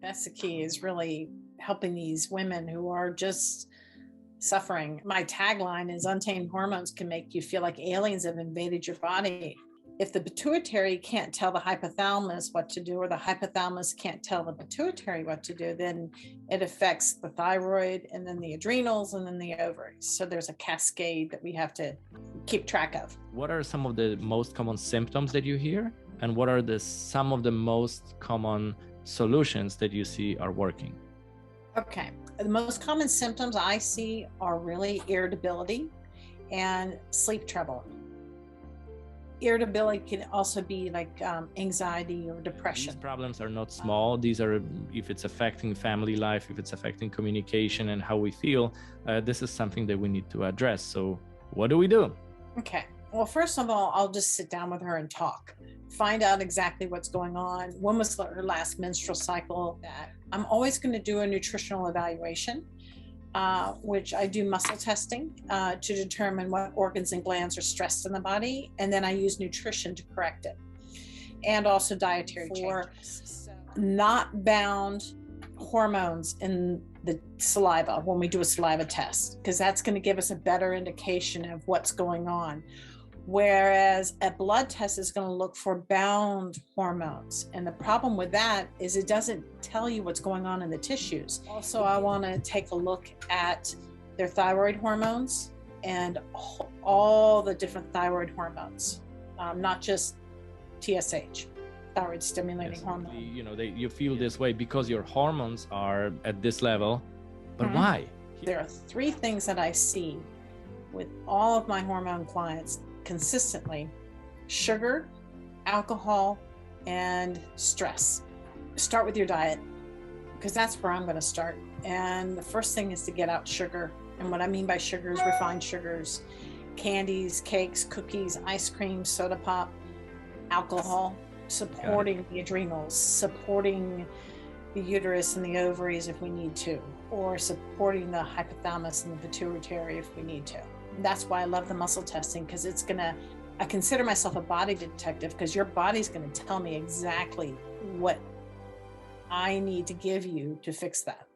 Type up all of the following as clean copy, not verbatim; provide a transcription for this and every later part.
That's the key, is really helping these women who are just suffering. My tagline is untamed hormones can make you feel like aliens have invaded your body. If the pituitary can't tell the hypothalamus what to do, or the hypothalamus can't tell the pituitary what to do, then it affects the thyroid and then the adrenals and then the ovaries. So there's a cascade that we have to keep track of. What are some of the most common symptoms that you hear? And what are some of the most common solutions that you see are working? Okay, the most common symptoms I see are really irritability and sleep trouble. Irritability can also be like anxiety or depression. These problems are not small. These are, if it's affecting family life, if it's affecting communication and how we feel, this is something that we need to address. So what do we do? Okay. Well, first of all, I'll just sit down with her and talk, find out exactly what's going on. When was her last menstrual cycle? I'm always going to do a nutritional evaluation, which I do muscle testing to determine what organs and glands are stressed in the body. And then I use nutrition to correct it. And also dietary changes. Not bound hormones in the saliva when we do a saliva test, because that's going to give us a better indication of what's going on. Whereas a blood test is going to look for bound hormones. And the problem with that is it doesn't tell you what's going on in the tissues. Also, I want to take a look at their thyroid hormones and all the different thyroid hormones, not just TSH, thyroid stimulating hormone. You know, you feel this way because your hormones are at this level, but why? There are three things that I see with all of my hormone clients consistently: sugar, alcohol, and stress. Start with your diet, because that's where I'm going to start. And the first thing is to get out sugar. And what I mean by sugar is refined sugars, candies, cakes, cookies, ice cream, soda pop, alcohol, supporting the adrenals, supporting the uterus and the ovaries if we need to, or supporting the hypothalamus and the pituitary if we need to. That's why I love the muscle testing, because I consider myself a body detective, because your body's going to tell me exactly what I need to give you to fix that.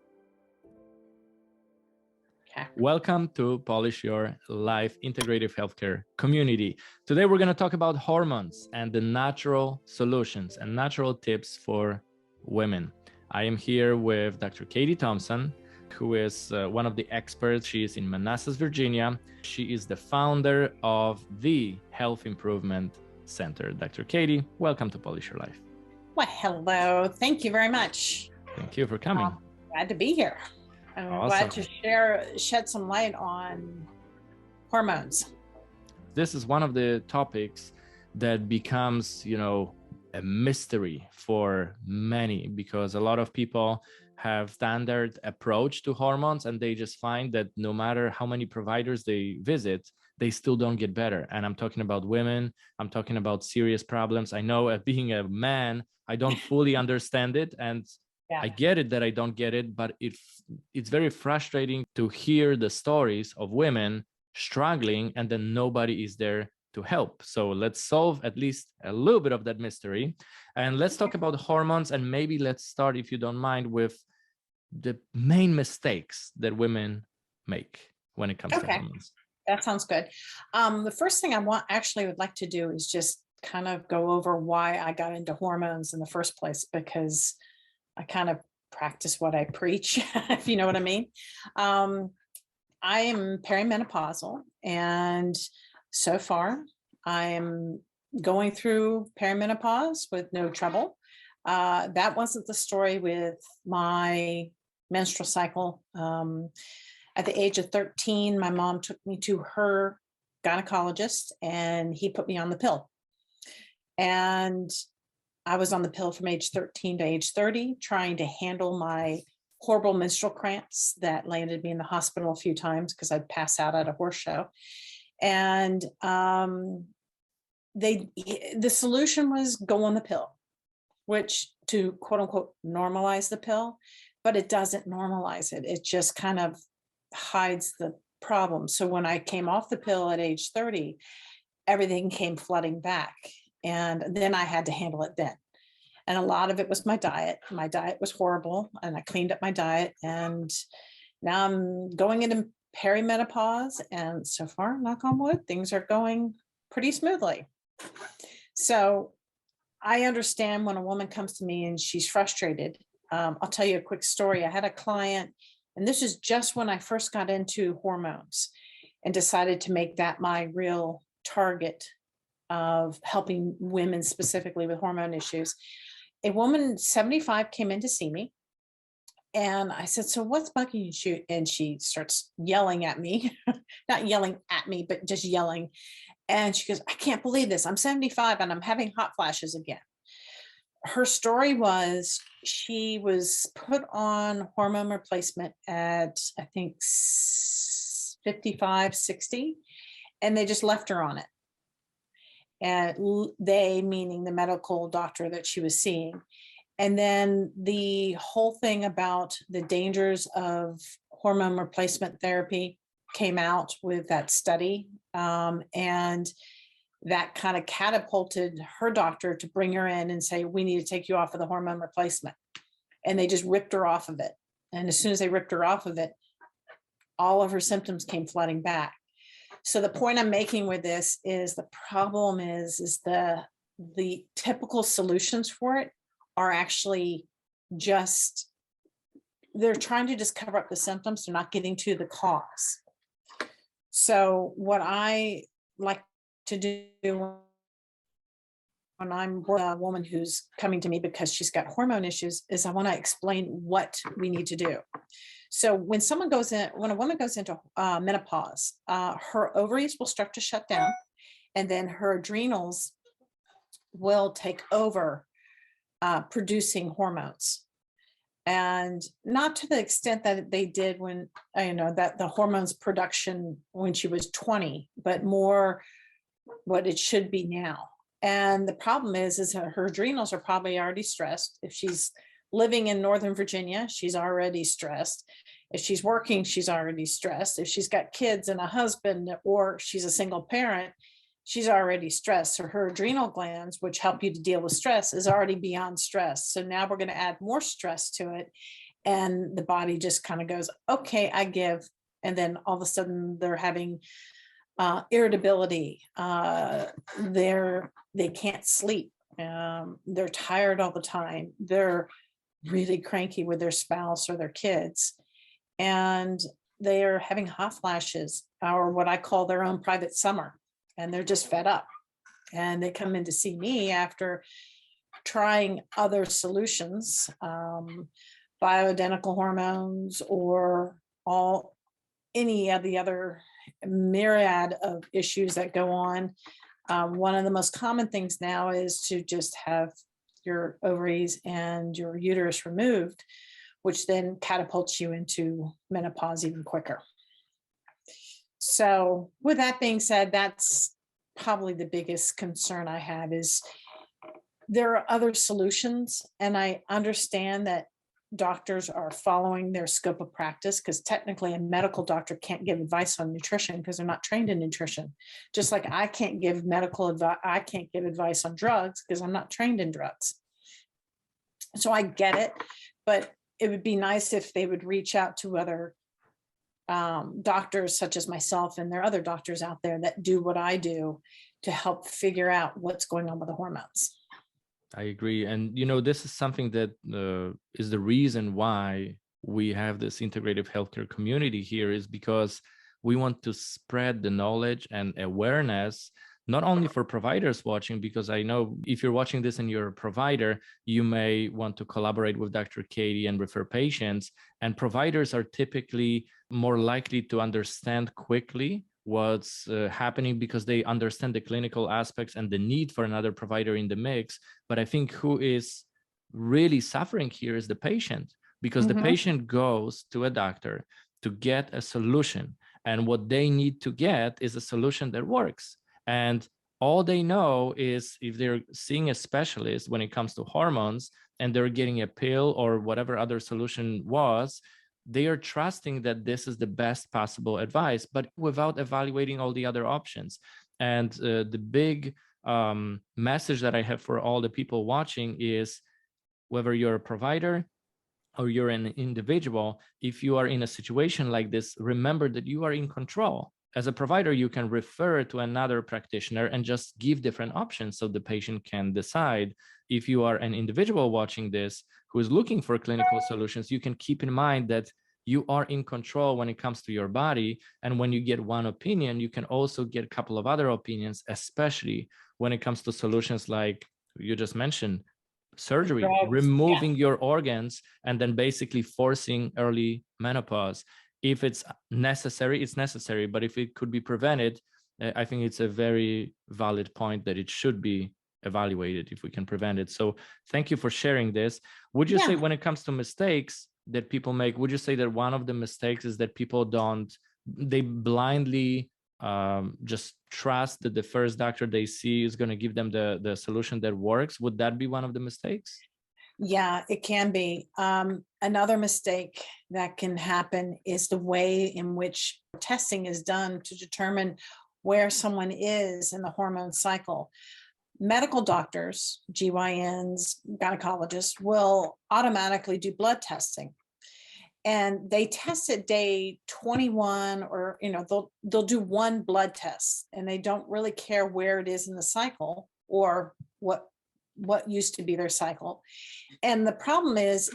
Okay. Welcome to Polish Your Life Integrative Healthcare community. Today, we're going to talk about hormones and the natural solutions and natural tips for women. I am here with Dr. Katie Thompson, who is one of the experts. She is in Manassas, Virginia. She is the founder of the Health Improvement Center. Dr. Katie, welcome to Polish Your Life. Well, hello. Thank you very much. Thank you for coming. Glad to be here. I'm glad to shed some light on hormones. This is one of the topics that becomes, a mystery for many, because a lot of people have standard approach to hormones, and they just find that no matter how many providers they visit, they still don't get better. And I'm talking about women. I'm talking about serious problems. I know, being a man, I don't fully understand it, and I get it that I don't get it, but it's very frustrating to hear the stories of women struggling and then nobody is there to help. So let's solve at least a little bit of that mystery. And let's talk about hormones, and maybe let's start, if you don't mind, with the main mistakes that women make when it comes to hormones. That sounds good. The first thing I would like to do is just kind of go over why I got into hormones in the first place, because I kind of practice what I preach, if you know what I mean. I am perimenopausal, and so far I'm going through perimenopause with no trouble. That wasn't the story with my menstrual cycle. At the age of 13, my mom took me to her gynecologist, and he put me on the pill. And I was on the pill from age 13 to age 30, trying to handle my horrible menstrual cramps that landed me in the hospital a few times because I'd pass out at a horse show. And the solution was go on the pill, which to quote unquote normalize the pill, but it doesn't normalize it. It just kind of hides the problem. So when I came off the pill at age 30, everything came flooding back. And then I had to handle it then. And a lot of it was my diet. My diet was horrible, and I cleaned up my diet. And now I'm going into perimenopause. And so far, knock on wood, things are going pretty smoothly. So I understand when a woman comes to me and she's frustrated. I'll tell you a quick story. I had a client, and this is just when I first got into hormones and decided to make that my real target of helping women specifically with hormone issues. A woman 75 came in to see me, and I said, "So what's bugging you?" And she starts yelling at me, not yelling at me, but just yelling. And she goes, "I can't believe this. I'm 75 and I'm having hot flashes again." Her story was she was put on hormone replacement at, I think, 55, 60, and they just left her on it. And they, meaning the medical doctor that she was seeing. And then the whole thing about the dangers of hormone replacement therapy came out with that study. And that kind of catapulted her doctor to bring her in and say, "We need to take you off of the hormone replacement." And they just ripped her off of it. And as soon as they ripped her off of it, all of her symptoms came flooding back. So the point I'm making with this is the problem is the typical solutions for it are actually just, they're trying to just cover up the symptoms. They're not getting to the cause. So what I like to do when I'm a woman who's coming to me because she's got hormone issues is I want to explain what we need to do. So when a woman goes into menopause, her ovaries will start to shut down, and then her adrenals will take over producing hormones. And not to the extent that they did when, that the hormones production when she was 20, but more what it should be now. And the problem is that her adrenals are probably already stressed. If she's living in Northern Virginia, she's already stressed. If she's working, she's already stressed. If she's got kids and a husband, or she's a single parent, she's already stressed. So her adrenal glands, which help you to deal with stress, is already beyond stress. So now we're going to add more stress to it. And the body just kind of goes, "Okay, I give." And then all of a sudden they're having irritability. They can't sleep. They're tired all the time. They're really cranky with their spouse or their kids. And they are having hot flashes, or what I call their own private summer. And they're just fed up. And they come in to see me after trying other solutions, bioidentical hormones, or any of the other myriad of issues that go on. One of the most common things now is to just have your ovaries and your uterus removed, which then catapults you into menopause even quicker. So with that being said, that's probably the biggest concern I have is there are other solutions. And I understand that doctors are following their scope of practice, because technically a medical doctor can't give advice on nutrition because they're not trained in nutrition. Just like I can't give medical advice, I can't give advice on drugs because I'm not trained in drugs. So I get it, but it would be nice if they would reach out to other doctors such as myself, and there are other doctors out there that do what I do to help figure out what's going on with the hormones. I agree. And, this is something that is the reason why we have this integrative healthcare community here, is because we want to spread the knowledge and awareness, not only for providers watching, because I know if you're watching this and you're a provider, you may want to collaborate with Dr. Katie and refer patients. And providers are typically more likely to understand quickly what's happening because they understand the clinical aspects and the need for another provider in the mix. But I think who is really suffering here is the patient, because the patient goes to a doctor to get a solution. And what they need to get is a solution that works. And all they know is if they're seeing a specialist when it comes to hormones and they're getting a pill or whatever other solution was, they are trusting that this is the best possible advice, but without evaluating all the other options. And the big message that I have for all the people watching is whether you're a provider or you're an individual, if you are in a situation like this, remember that you are in control. As a provider, you can refer to another practitioner and just give different options so the patient can decide. If you are an individual watching this who is looking for clinical solutions, you can keep in mind that you are in control when it comes to your body. And when you get one opinion, you can also get a couple of other opinions, especially when it comes to solutions like you just mentioned, surgery, Drugs, removing your organs, and then basically forcing early menopause. If it's necessary, it's necessary. But if it could be prevented, I think it's a very valid point that it should be evaluated if we can prevent it. So thank you for sharing this. Would you say when it comes to mistakes that people make, would you say that one of the mistakes is that people they blindly just trust that the first doctor they see is going to give them the solution that works? Would that be one of the mistakes? Yeah, it can be. Another mistake that can happen is the way in which testing is done to determine where someone is in the hormone cycle. Medical doctors, GYNs, gynecologists will automatically do blood testing. And they test at day 21, or they'll do one blood test, and they don't really care where it is in the cycle or what used to be their cycle. And the problem is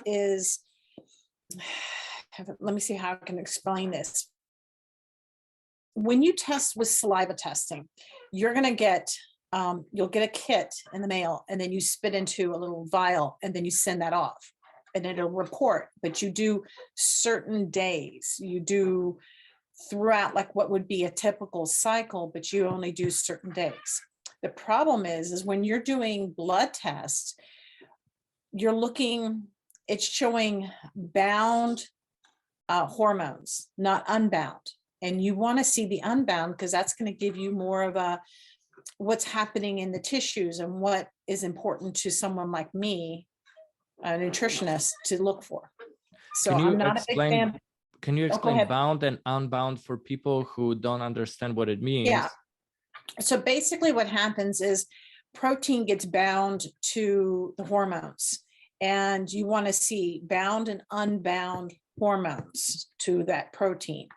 let me see how I can explain this. When you test with saliva testing, you're going to get you'll get a kit in the mail, and then you spit into a little vial, and then you send that off, and it'll report. But you do certain days, you do throughout like what would be a typical cycle, but you only do certain days. The problem is when you're doing blood tests, it's showing bound hormones, not unbound. And you want to see the unbound because that's going to give you more of what's happening in the tissues and what is important to someone like me, a nutritionist, to look for. So I'm not a big fan. Can you explain bound and unbound for people who don't understand what it means? Yeah. So basically what happens is protein gets bound to the hormones, and you want to see bound and unbound hormones to that protein.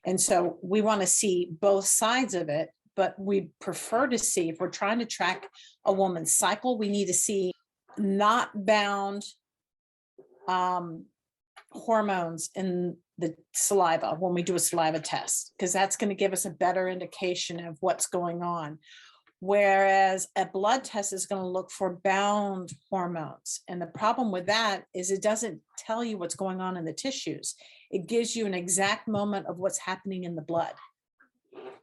And so we want to see both sides of it, but we prefer to see, if we're trying to track a woman's cycle, we need to see not bound hormones in the saliva when we do a saliva test, because that's going to give us a better indication of what's going on. Whereas a blood test is going to look for bound hormones. And the problem with that is it doesn't tell you what's going on in the tissues. It gives you an exact moment of what's happening in the blood.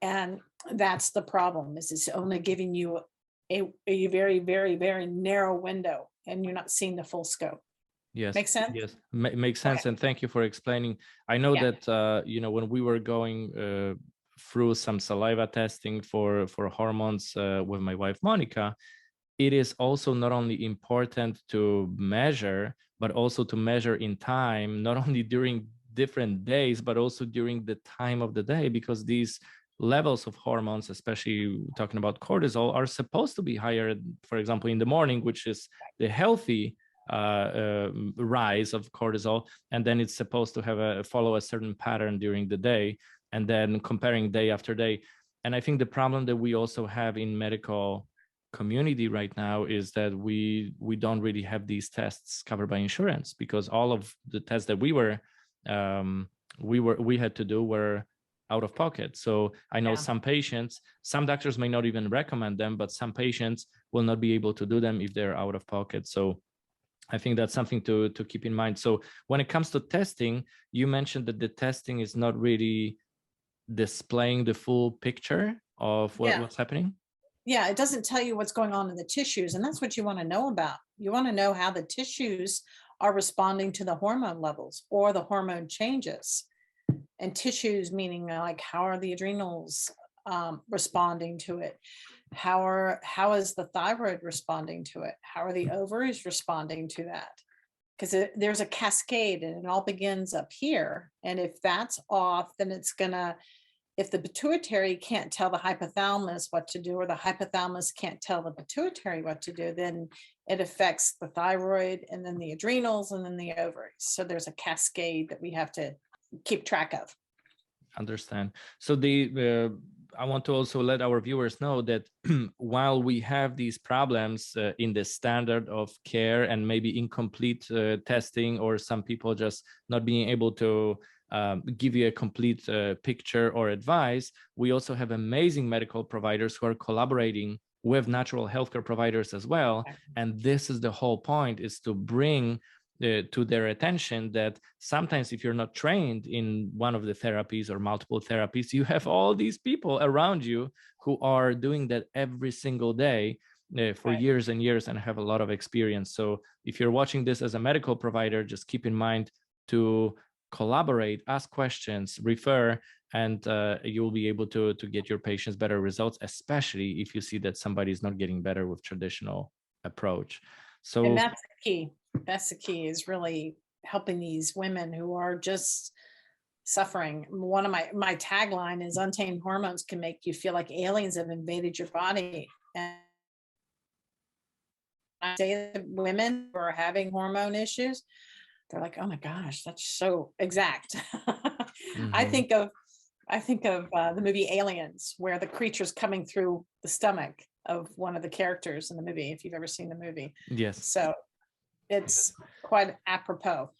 And that's the problem, is it's only giving you a very, very, very narrow window, and you're not seeing the full scope. Yes. Makes sense? Yes, makes sense. Okay. And thank you for explaining. I know that, when we were going through some saliva testing for hormones with my wife, Monica, it is also not only important to measure, but also to measure in time, not only during different days, but also during the time of the day, because these levels of hormones, especially talking about cortisol, are supposed to be higher, for example, in the morning, which is the healthy rise of cortisol, and then it's supposed to follow a certain pattern during the day, and then comparing day after day. And I think the problem that we also have in medical community right now is that we don't really have these tests covered by insurance, because all of the tests that we had to do were out of pocket. So I know some patients, some doctors may not even recommend them, but some patients will not be able to do them if they're out of pocket. So I think that's something to keep in mind. So when it comes to testing, you mentioned that the testing is not really displaying the full picture of what's happening. Yeah, it doesn't tell you what's going on in the tissues, and that's what you want to know about. You want to know how the tissues are responding to the hormone levels or the hormone changes. And tissues meaning like, how are the adrenals responding to it? How is the thyroid responding to it? How are the ovaries responding to that? Because there's a cascade, and it all begins up here. And if that's off, then it's gonna if the pituitary can't tell the hypothalamus what to do, or the hypothalamus can't tell the pituitary what to do, then it affects the thyroid and then the adrenals and then the ovaries. So there's a cascade that we have to keep track of. Understand. So I want to also let our viewers know that while we have these problems in the standard of care and maybe incomplete testing, or some people just not being able to give you a complete picture or advice, we also have amazing medical providers who are collaborating with natural healthcare providers as well. And this is the whole point, is to bring to their attention that sometimes if you're not trained in one of the therapies or multiple therapies, you have all these people around you who are doing that every single day for years and years and have a lot of experience. So if you're watching this as a medical provider, just keep in mind to collaborate, ask questions, refer, and you'll be able to get your patients better results, especially if you see that somebody is not getting better with traditional approach. So, and that's the key. That's the key, is really helping these women who are just suffering. One of my tagline is, untamed hormones can make you feel like aliens have invaded your body. And I say to women who are having hormone issues, they're like, oh my gosh, that's so exact. I think of the movie Aliens, where the creature's coming through the stomach of one of the characters in the movie, if you've ever seen the movie. Yes. So it's quite apropos.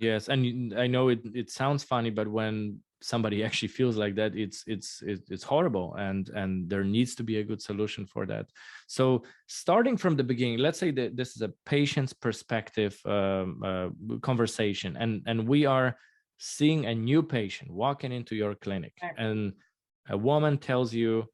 Yes, and I know it sounds funny, but when somebody actually feels like that, it's horrible, and there needs to be a good solution for that. So starting from the beginning, let's say that this is a patient's perspective conversation, and we are seeing a new patient walking into your clinic, and a woman tells you,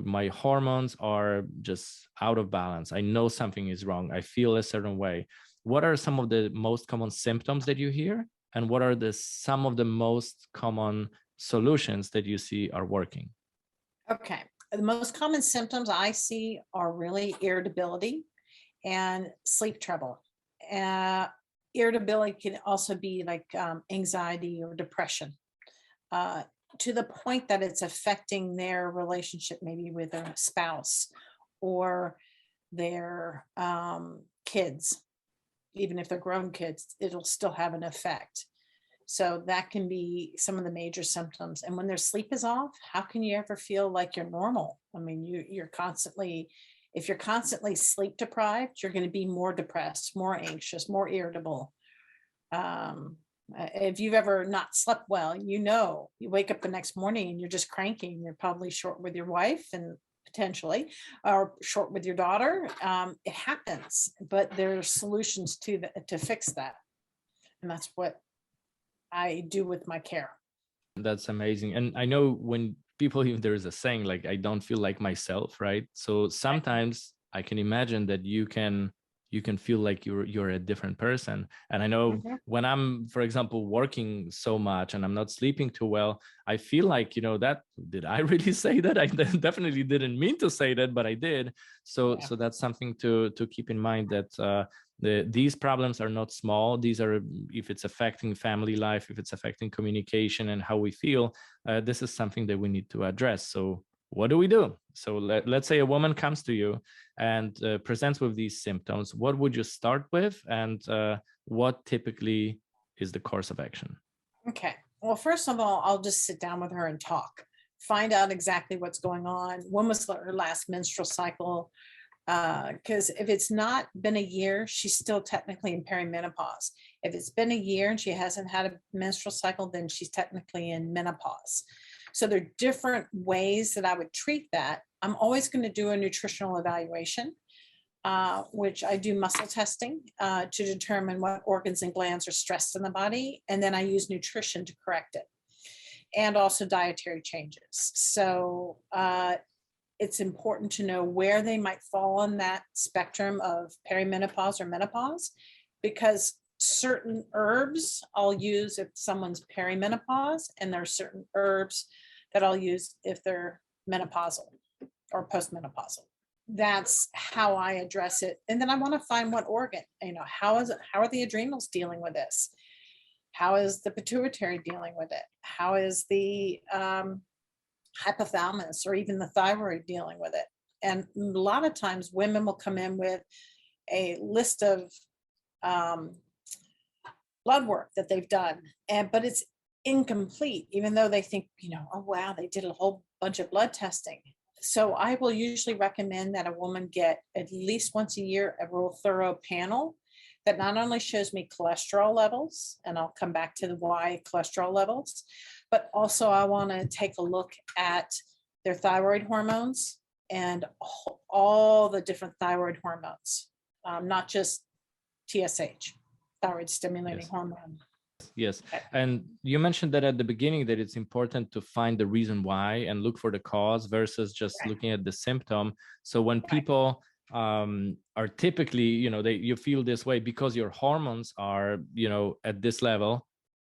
my hormones are just out of balance. I know something is wrong. I feel a certain way. What are some of the most common symptoms that you hear? And what are some of the most common solutions that you see are working? Okay. The most common symptoms I see are really irritability and sleep trouble. Irritability can also be like anxiety or depression. To the point that it's affecting their relationship, maybe with their spouse or their kids. Even if they're grown kids, it'll still have an effect. So that can be some of the major symptoms. And when their sleep is off, how can you ever feel like you're normal? I mean, if you're constantly sleep deprived, you're going to be more depressed, more anxious, more irritable. If you've ever not slept well, you wake up the next morning and you're just cranky, and you're probably short with your wife and potentially, or short with your daughter. It happens, but there are solutions to fix that. And that's what I do with my care. That's amazing. And I know when people, even there is a saying like, I don't feel like myself, right? So sometimes I can imagine that you can feel like you're a different person. And I know when I'm, for example, working so much and I'm not sleeping too well, I feel like, that, did I really say that? I definitely didn't mean to say that, but I did. So that's something to keep in mind, that these problems are not small. These are, if it's affecting family life, if it's affecting communication and how we feel, this is something that we need to address. So what do we do? So let's say a woman comes to you and presents with these symptoms. What would you start with, and what typically is the course of action? Okay. Well, first of all, I'll just sit down with her and talk, find out exactly what's going on. When was her last menstrual cycle? Because if it's not been a year, she's still technically in perimenopause. If it's been a year and she hasn't had a menstrual cycle, then she's technically in menopause. So there are different ways that I would treat that. I'm always going to do a nutritional evaluation, which I do muscle testing to determine what organs and glands are stressed in the body. And then I use nutrition to correct it, and also dietary changes. So it's important to know where they might fall on that spectrum of perimenopause or menopause, because certain herbs I'll use if someone's perimenopause, and there are certain herbs that I'll use if they're menopausal or postmenopausal. That's how I address it. And then I want to find what organ, how are the adrenals dealing with this? How is the pituitary dealing with it? How is the hypothalamus or even the thyroid dealing with it? And a lot of times women will come in with a list of blood work that they've done, but it's incomplete, even though they think, oh, wow, they did a whole bunch of blood testing. So I will usually recommend that a woman get at least once a year a real thorough panel that not only shows me cholesterol levels, and I'll come back to the why cholesterol levels, but also I want to take a look at their thyroid hormones and all the different thyroid hormones, not just TSH, thyroid stimulating hormone. Yes. And you mentioned that at the beginning that it's important to find the reason why and look for the cause versus just looking at the symptom. So when people are typically, you feel this way because your hormones are, at this level,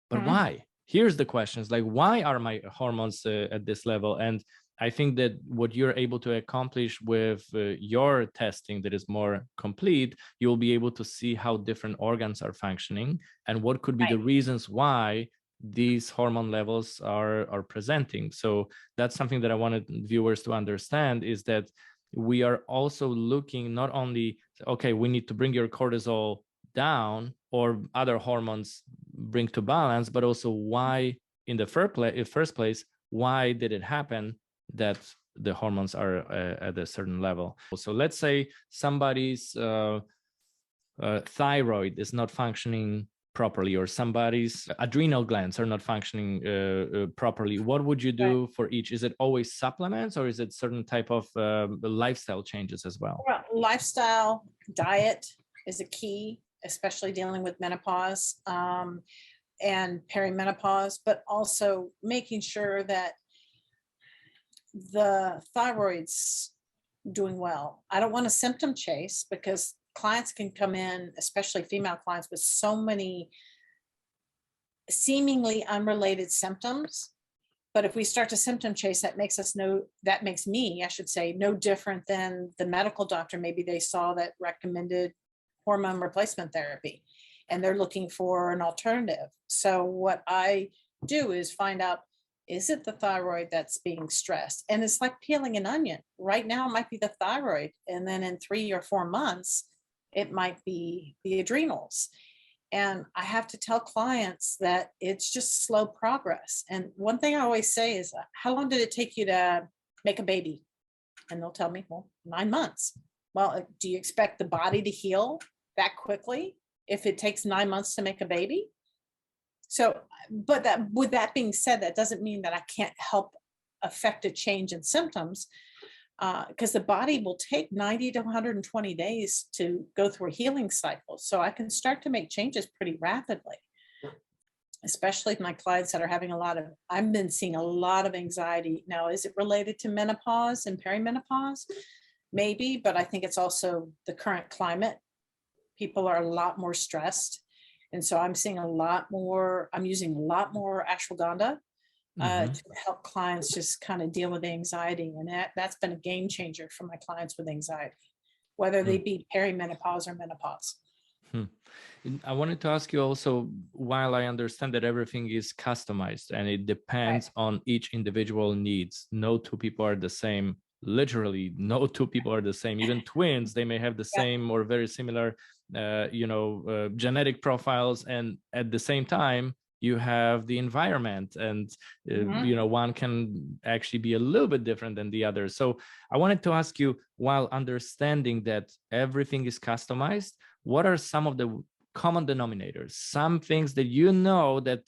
but why? Here's the questions, like, why are my hormones at this level? And I think that what you're able to accomplish with your testing that is more complete, you'll be able to see how different organs are functioning and what could be the reasons why these hormone levels are presenting. So that's something that I wanted viewers to understand, is that we are also looking not only, okay, we need to bring your cortisol down or other hormones bring to balance, but also why in the first place, why did it happen that the hormones are at a certain level. So let's say somebody's thyroid is not functioning properly, or somebody's adrenal glands are not functioning properly. What would you do for each? Is it always supplements, or is it certain type of lifestyle changes as well? Well, lifestyle, diet is a key, especially dealing with menopause and perimenopause, but also making sure that the thyroid's doing well. I don't want to symptom chase, because clients can come in, especially female clients, with so many seemingly unrelated symptoms. But if we start to symptom chase, that makes me, I should say, no different than the medical doctor. Maybe they saw that recommended hormone replacement therapy and they're looking for an alternative. So what I do is find out, is it the thyroid that's being stressed? And it's like peeling an onion. Right now, it might be the thyroid. And then in 3 or 4 months, it might be the adrenals. And I have to tell clients that it's just slow progress. And one thing I always say is, how long did it take you to make a baby? And they'll tell me, well, 9 months. Well, do you expect the body to heal that quickly if it takes 9 months to make a baby? So, but with that being said, that doesn't mean that I can't help affect a change in symptoms, because the body will take 90 to 120 days to go through a healing cycle. So I can start to make changes pretty rapidly, especially my clients that are having I've been seeing a lot of anxiety. Now, is it related to menopause and perimenopause? Maybe, but I think it's also the current climate. People are a lot more stressed. And so I'm using a lot more ashwagandha to help clients just kind of deal with anxiety. And that's been a game changer for my clients with anxiety, whether they be perimenopause or menopause. I wanted to ask you also, while I understand that everything is customized and it depends on each individual needs, no two people are the same. Literally, no two people are the same. Even twins, they may have the same or very similar, genetic profiles, and at the same time, you have the environment, and one can actually be a little bit different than the other. So I wanted to ask you, while understanding that everything is customized, what are some of the common denominators, some things that that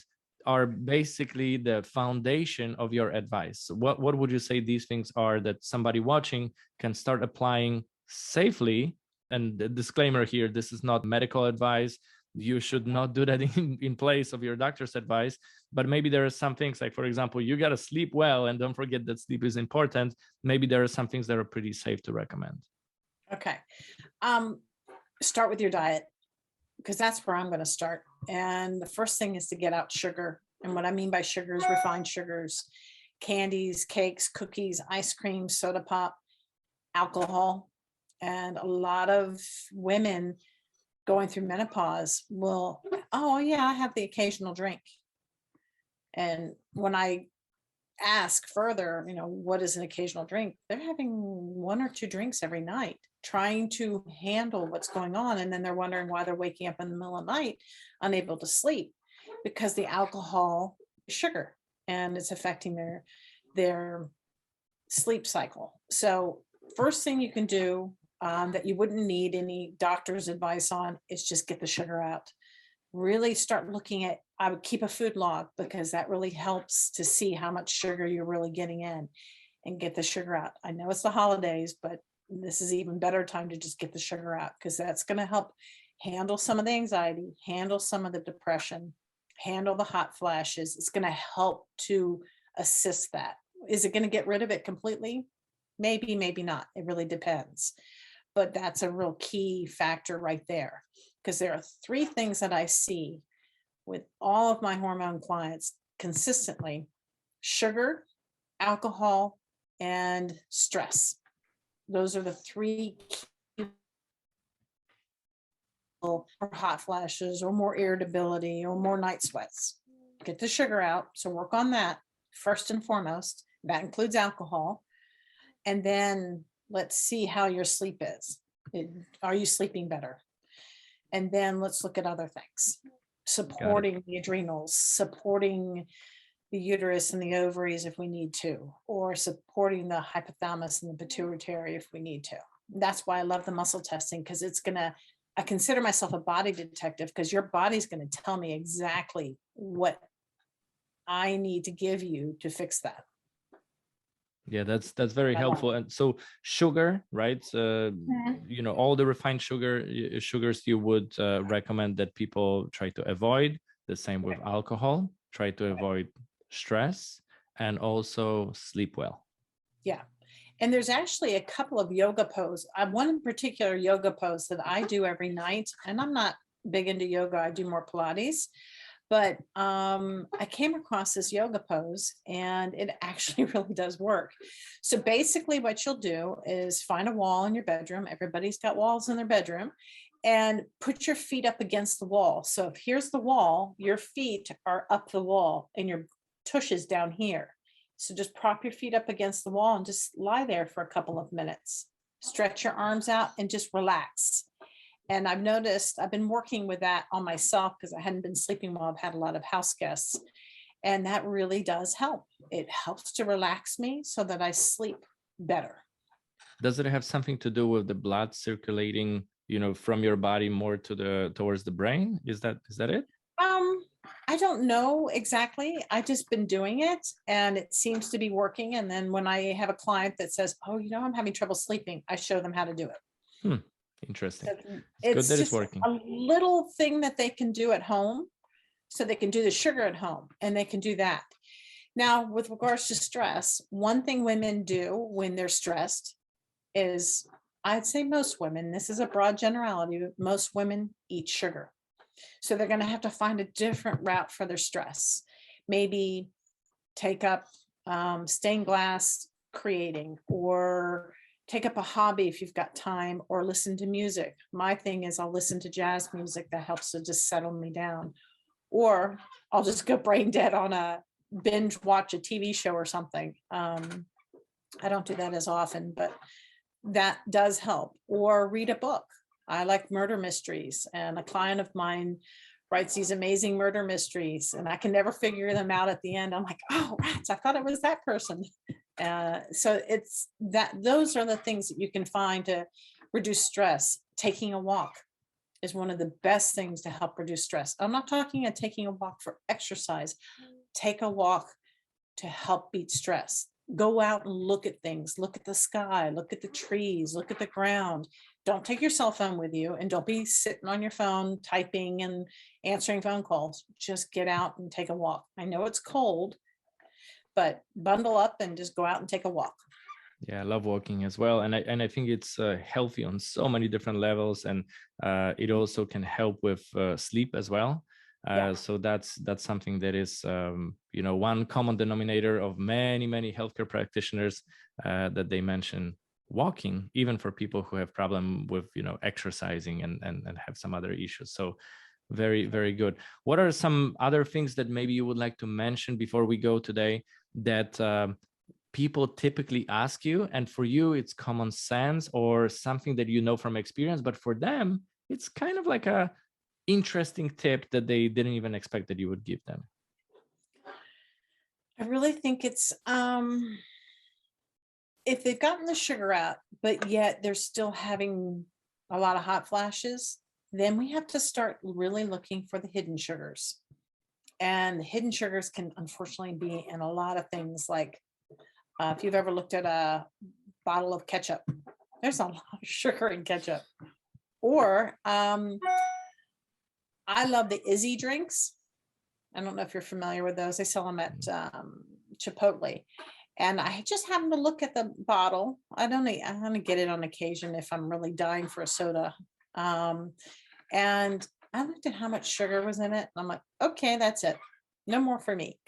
are basically the foundation of your advice? What would you say these things are that somebody watching can start applying safely? And the disclaimer here, this is not medical advice. You should not do that in place of your doctor's advice. But maybe there are some things, like, for example, you got to sleep well, and don't forget that sleep is important. Maybe there are some things that are pretty safe to recommend. Okay. Start with your diet, because that's where I'm going to start. And the first thing is to get out sugar. And what I mean by sugar is refined sugars, candies, cakes, cookies, ice cream, soda pop, alcohol. And a lot of women going through menopause will, oh yeah, I have the occasional drink. And when I ask further, what is an occasional drink? They're having 1 or 2 drinks every night, trying to handle what's going on. And then they're wondering why they're waking up in the middle of the night, unable to sleep, because the alcohol is sugar and it's affecting their sleep cycle. So first thing you can do, that you wouldn't need any doctor's advice on, is just get the sugar out. Really start looking at, I would keep a food log, because that really helps to see how much sugar you're really getting in, and get the sugar out. I know it's the holidays, but this is even better time to just get the sugar out, because that's going to help handle some of the anxiety, handle some of the depression, handle the hot flashes. It's going to help to assist that. Is it going to get rid of it completely? Maybe, maybe not. It really depends. But that's a real key factor right there, because there are 3 things that I see with all of my hormone clients consistently: sugar, alcohol, and stress. Those are the 3 key, or hot flashes, or more irritability, or more night sweats. Get the sugar out. So work on that first and foremost. That includes alcohol. And then let's see how your sleep is. Are you sleeping better? And then let's look at other things, supporting the adrenals, supporting the uterus and the ovaries if we need to, or supporting the hypothalamus and the pituitary if we need to. That's why I love the muscle testing, because I consider myself a body detective, because your body's going to tell me exactly what I need to give you to fix that. Yeah, that's very helpful. And so sugar, right? All the refined sugars you would recommend that people try to avoid. The same with alcohol. Try to avoid stress, and also sleep well. Yeah. And there's actually a couple of yoga poses. One in particular yoga pose that I do every night, and I'm not big into yoga. I do more Pilates. But I came across this yoga pose, and it actually really does work. So basically what you'll do is find a wall in your bedroom. Everybody's got walls in their bedroom, and put your feet up against the wall. So if here's the wall, your feet are up the wall and your tush is down here. So just prop your feet up against the wall and just lie there for a couple of minutes. Stretch your arms out and just relax. And I've noticed, I've been working with that on myself, because I hadn't been sleeping well. I've had a lot of house guests, and that really does help. It helps to relax me so that I sleep better. Does it have something to do with the blood circulating, from your body more towards the brain? Is that it? I don't know exactly. I've just been doing it, and it seems to be working. And then when I have a client that says, oh, I'm having trouble sleeping, I show them how to do it. Interesting. So it's good that just it's working. A little thing that they can do at home. So they can do the sugar at home, and they can do that. Now, with regards to stress, one thing women do when they're stressed is, I'd say most women, this is a broad generality, but most women eat sugar. So they're going to have to find a different route for their stress. Maybe take up stained glass creating, or take up a hobby if you've got time, or listen to music. My thing is, I'll listen to jazz music that helps to just settle me down. Or I'll just go brain dead on a binge watch a TV show or something. I don't do that as often, but that does help. Or read a book. I like murder mysteries, and a client of mine writes these amazing murder mysteries, and I can never figure them out at the end. I'm like, oh, rats, I thought it was that person. So it's that, those are the things that you can find to reduce stress. Taking a walk is one of the best things to help reduce stress. I'm not talking about taking a walk for exercise. Take a walk to help beat stress. Go out and look at things, look at the sky, look at the trees, look at the ground. Don't take your cell phone with you, and don't be sitting on your phone typing and answering phone calls. Just get out and take a walk. I know it's cold, but bundle up and just go out and take a walk. Yeah, I love walking as well, and I think it's healthy on so many different levels, and it also can help with sleep as well. So that's something that is one common denominator of many healthcare practitioners that they mention walking, even for people who have problem with, exercising and have some other issues. So very, very good. What are some other things that maybe you would like to mention before we go today that people typically ask you, and for you it's common sense or something that you know from experience, but for them it's kind of like a interesting tip that they didn't even expect that you would give them? I really think it's if they've gotten the sugar out, but yet they're still having a lot of hot flashes, then we have to start really looking for the hidden sugars. And the hidden sugars can unfortunately be in a lot of things, like if you've ever looked at a bottle of ketchup, there's a lot of sugar in ketchup. Or I love the Izzy drinks. I don't know if you're familiar with those. They sell them at Chipotle. And I just happened to look at the bottle. I only get it on occasion if I'm really dying for a soda. And I looked at how much sugar was in it. And I'm like, okay, that's it. No more for me.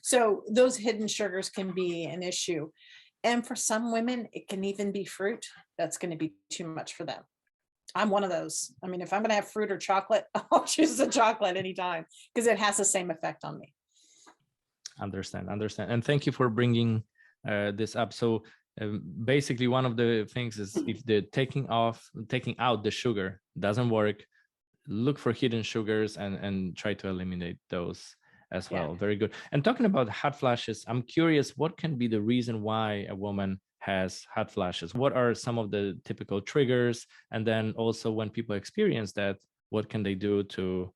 So those hidden sugars can be an issue. And for some women, it can even be fruit. That's going to be too much for them. I'm one of those. I mean, if I'm going to have fruit or chocolate, I'll choose the chocolate anytime because it has the same effect on me. Understand. And thank you for bringing this up. So basically one of the things is, if the taking out the sugar doesn't work, look for hidden sugars and try to eliminate those as well. Yeah. Very good. And talking about hot flashes, I'm curious, what can be the reason why a woman has hot flashes? What are some of the typical triggers? And then also, when people experience that, what can they do to,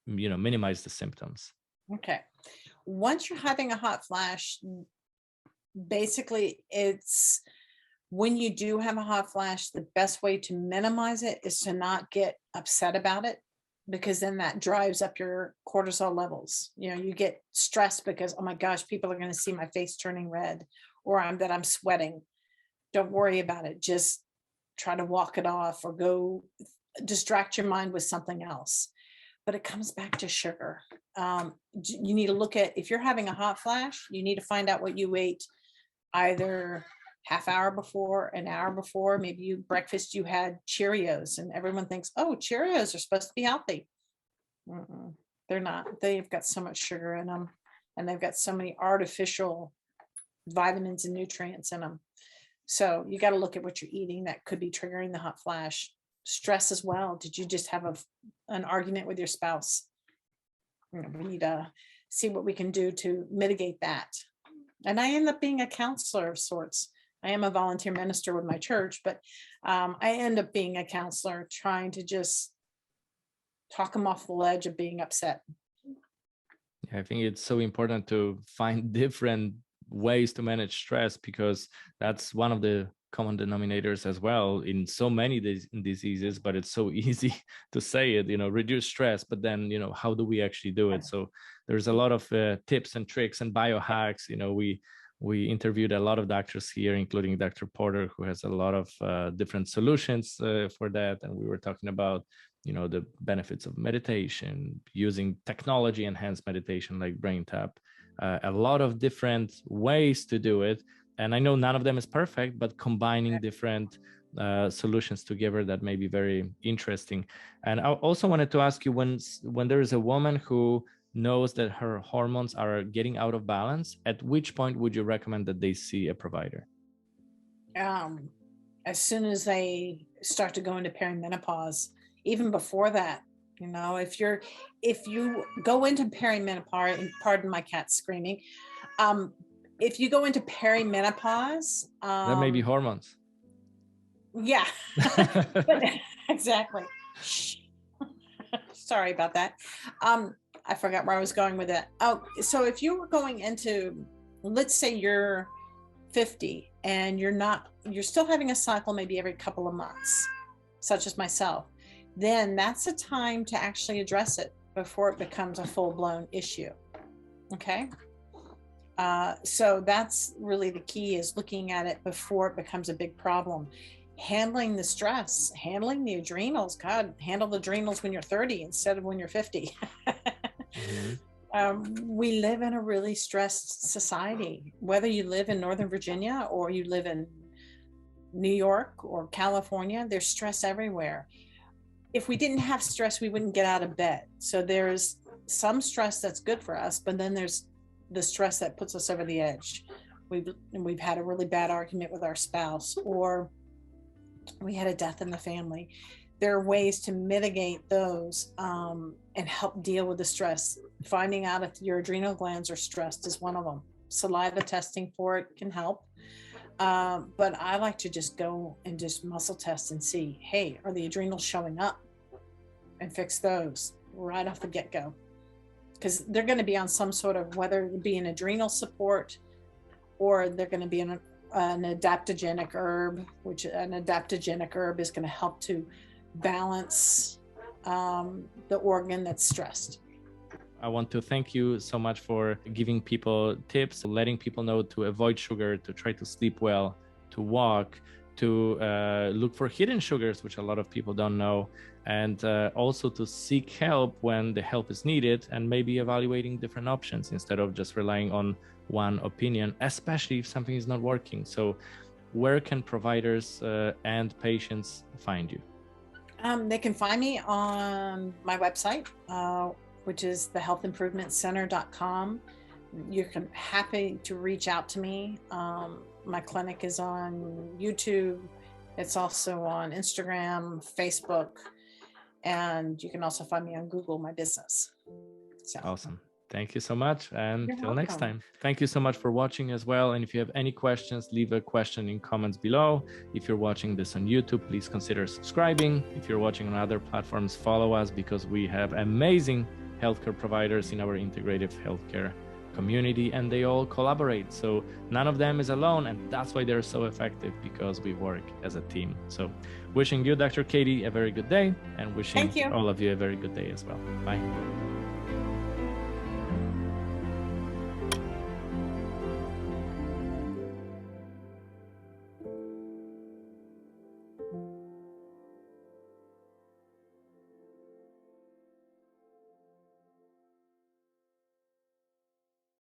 minimize the symptoms? Okay. Once you're having a hot flash, basically it's when you do have a hot flash, the best way to minimize it is to not get upset about it, because then that drives up your cortisol levels. You get stressed because, oh my gosh, people are going to see my face turning red, or that I'm sweating. Don't worry about it. Just try to walk it off or go distract your mind with something else. But it comes back to sugar. You need to look at, if you're having a hot flash, you need to find out what you ate either half hour before, an hour before. Maybe breakfast you had Cheerios, and everyone thinks, oh, Cheerios are supposed to be healthy. They're not. They've got so much sugar in them, and they've got so many artificial vitamins and nutrients in them. So you got to look at what you're eating that could be triggering the hot flash. Stress as well. Did you just have an argument with your spouse? We need to see what we can do to mitigate that. And I end up being a counselor of sorts. I am a volunteer minister with my church, but I end up being a counselor, trying to just talk them off the ledge of being upset. I think it's so important to find different ways to manage stress, because that's one of the common denominators as well in so many diseases. But it's so easy to say it, reduce stress, but then how do we actually do it? So there's a lot of tips and tricks and biohacks. We interviewed a lot of doctors here, including Dr. Porter, who has a lot of different solutions for that. And we were talking about the benefits of meditation, using technology enhanced meditation like BrainTap, a lot of different ways to do it. And I know none of them is perfect, but combining different solutions together, that may be very interesting. And I also wanted to ask you, when there is a woman who knows that her hormones are getting out of balance, at which point would you recommend that they see a provider? As soon as they start to go into perimenopause. Even before that, if you go into perimenopause, and pardon my cat screaming, if you go into perimenopause, that may be hormones. Yeah, exactly. Sorry about that. I forgot where I was going with that. Oh, so if you were going into, let's say you're 50 and you're still having a cycle maybe every couple of months, such as myself, then that's a time to actually address it before it becomes a full-blown issue. Okay. So that's really the key, is looking at it before it becomes a big problem. Handling the stress, handling the adrenals. God, handle the adrenals when you're 30 instead of when you're 50. We live in a really stressed society, whether you live in Northern Virginia or you live in New York or California, there's stress everywhere. If we didn't have stress, we wouldn't get out of bed. So there's some stress that's good for us, but then there's the stress that puts us over the edge. We've had a really bad argument with our spouse, or we had a death in the family. There are ways to mitigate those and help deal with the stress. Finding out if your adrenal glands are stressed is one of them. Saliva testing for it can help. But I like to just go and just muscle test and see, hey, are the adrenals showing up? And fix those right off the get-go. Because they're going to be on some sort of, whether it be an adrenal support or they're going to be an adaptogenic herb, which an adaptogenic herb is going to help to balance the organ that's stressed. I want to thank you so much for giving people tips, letting people know to avoid sugar, to try to sleep well, to walk, to look for hidden sugars, which a lot of people don't know, and also to seek help when the help is needed, and maybe evaluating different options instead of just relying on one opinion, especially if something is not working. So where can providers and patients find you? They can find me on my website, which is thehealthimprovementcenter.com. You're happy to reach out to me. My clinic is on YouTube. It's also on Instagram, Facebook, and you can also find me on Google, my business. So. Awesome. Thank you so much. And till next time. Thank you so much for watching as well. And if you have any questions, leave a question in comments below. If you're watching this on YouTube, please consider subscribing. If you're watching on other platforms, follow us, because we have amazing healthcare providers in our integrative healthcare community, and they all collaborate. So none of them is alone, and that's why they're so effective, because we work as a team. So wishing you, Dr. Katie, a very good day, and wishing all of you a very good day as well. Bye.